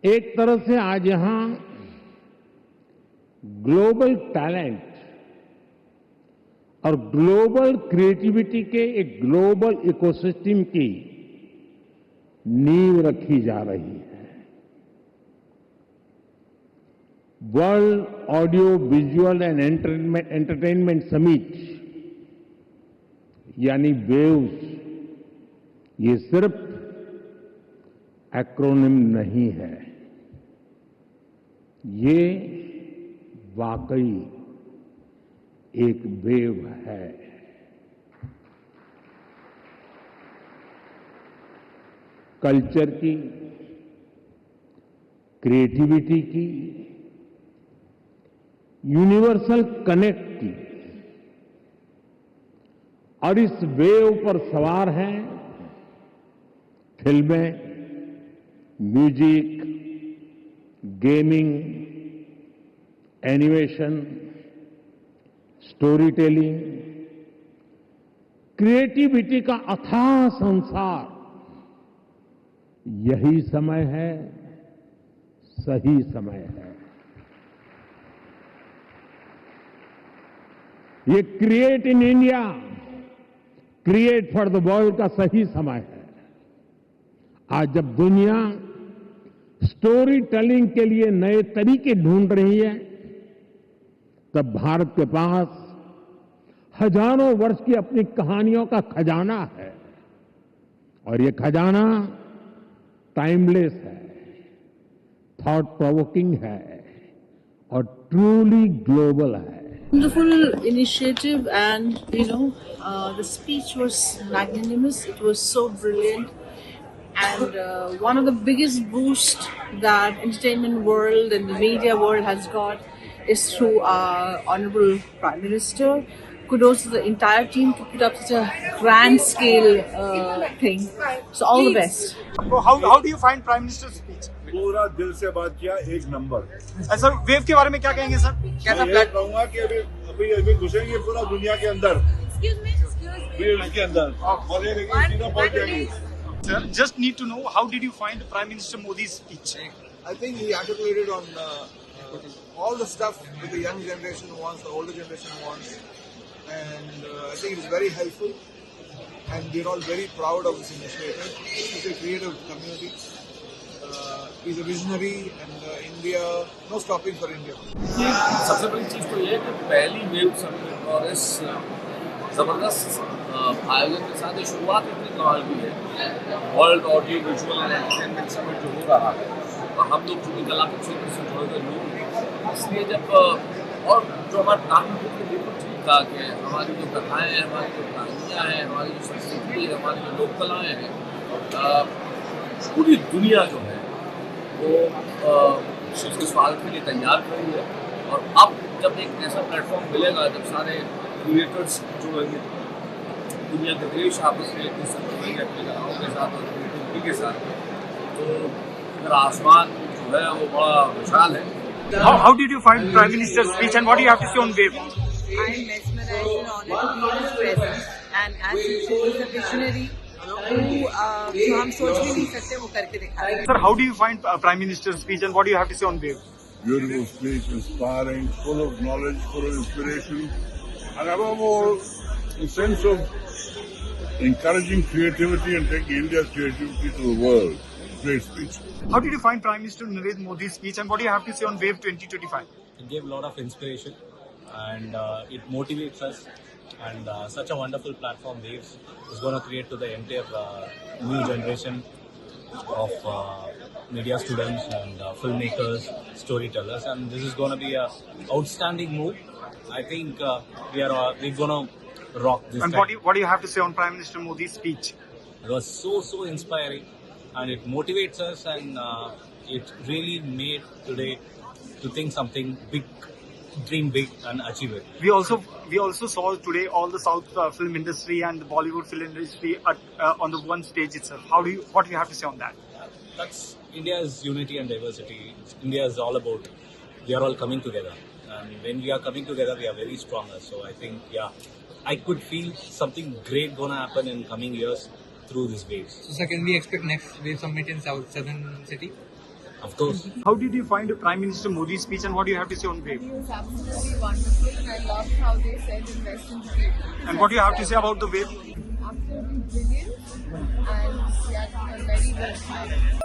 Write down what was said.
एक तरह से आज यहां ग्लोबल टैलेंट और ग्लोबल क्रिएटिविटी के एक ग्लोबल इकोसिस्टम की नींव रखी जा रही है। World audio visual and entertainment summit यानी वेव्स, ये सिर्फ एक्रोनिम नहीं है, ये वाकई एक वेव है। कल्चर की, क्रिएटिविटी की, यूनिवर्सल कनेक्ट की, और इस वेव पर सवार हैं फिल्में, music, gaming, animation, story telling, creativity का अथाह संसार। यही समय है, सही समय है। ये create in India, create for the world का सही समय है। आज जब दुनिया स्टोरी टेलिंग के लिए नए तरीके ढूंढ रही है, तब भारत के पास हजारों वर्ष की अपनी कहानियों का खजाना है, और ये खजाना टाइमलेस है, थॉट प्रोवोकिंग है और ट्रूली ग्लोबल है। Wonderful initiative, and the speech was magnanimous. It was so brilliant, and one of the biggest boosts that entertainment world and the media world has got is through our honorable Prime Minister. Kudos to the entire team to put up such a grand scale thing. So all the best. How do you find Prime Minister's speech? पूरा दिल से बात किया, एक number. Sir wave के बारे में क्या कहेंगे सर? कैसा मैं कहूँगा कि अभी घुसेंगे पूरा दुनिया के अंदर, के अंदर और ये लेकिन सीधा पहुंच जाएंगे। Sir, just need to know, how did you find Prime Minister Modi's speech? I think he articulated on all the stuff that the young generation wants, the older generation wants, and I think it is very helpful, and we're all very proud of this initiative. It's a creative community. He's a visionary, and India, no stopping for India. सबसे बड़ी चीज़ तो ये है कि पहली wave summit और इस ज़बरदस्त आयोजन के साथ ये शुरुआत इतनी कमाल की है। World audio visual and entertainment summit जो हो रहा है, और हम लोग चूँकि कला के क्षेत्र से जुड़े हुए लोग हैं, इसलिए जब और जो हमारा काम बिल्कुल ठीक था कि हमारी जो कथाएँ हैं, हमारी जो कहानियाँ हैं, हमारी जो संस्कृति है, हमारी जो लोक कलाएँ हैं, पूरी दुनिया जो है वो उसके स्वागत के लिए तैयार खड़ी है। और अब जब एक ऐसा प्लेटफॉर्म मिलेगा, जब सारे क्रिएटर्स जुड़ेंगे, दुनिया के देश आपस में एक दूसरे को मिलेंगे अपनी कलाओं के साथ और क्रिएटिविटी के साथ, तो मेरा आसमान जो है वो बड़ा विशाल है। How did you find Prime Minister's speech, and what do you have to say on wave? I am mesmerized and honored to be in his presence, and as usual, he's a visionary who जो हम सोच भी नहीं सकते वो करके दिखा रहे हैं। Sir, how do you find Prime Minister's speech, and what do you have to say on wave? Beautiful speech, inspiring, full of knowledge, full of inspiration, and above all, a sense of encouraging creativity and taking India's creativity to the world. Great speech. How did you find Prime Minister Narendra Modi's speech, and what do you have to say on Wave 2025? It gave a lot of inspiration, and it motivates us. And such a wonderful platform, Waves, is going to create to the entire new generation of media students and filmmakers, storytellers, and this is going to be a outstanding move. I think we're going to rock this. And what do you have to say on Prime Minister Modi's speech? It was so inspiring, and it motivates us, and it really made today to think something big, dream big, and achieve it. We also saw today all the South film industry and the Bollywood film industry on the one stage itself. What do you have to say on that? That's India's unity and diversity. India is all about, we are all coming together, and when we are coming together, we are very stronger. So I think, I could feel something great gonna happen in coming years through these waves. So sir, can we expect next wave summit in Southern City? Of course. How did you find Prime Minister Modi's speech, and what do you have to say on Wave? It was absolutely wonderful, and I loved how they said invest in people. And what do you have to say about the Wave? Absolutely brilliant, and yeah, a very good time.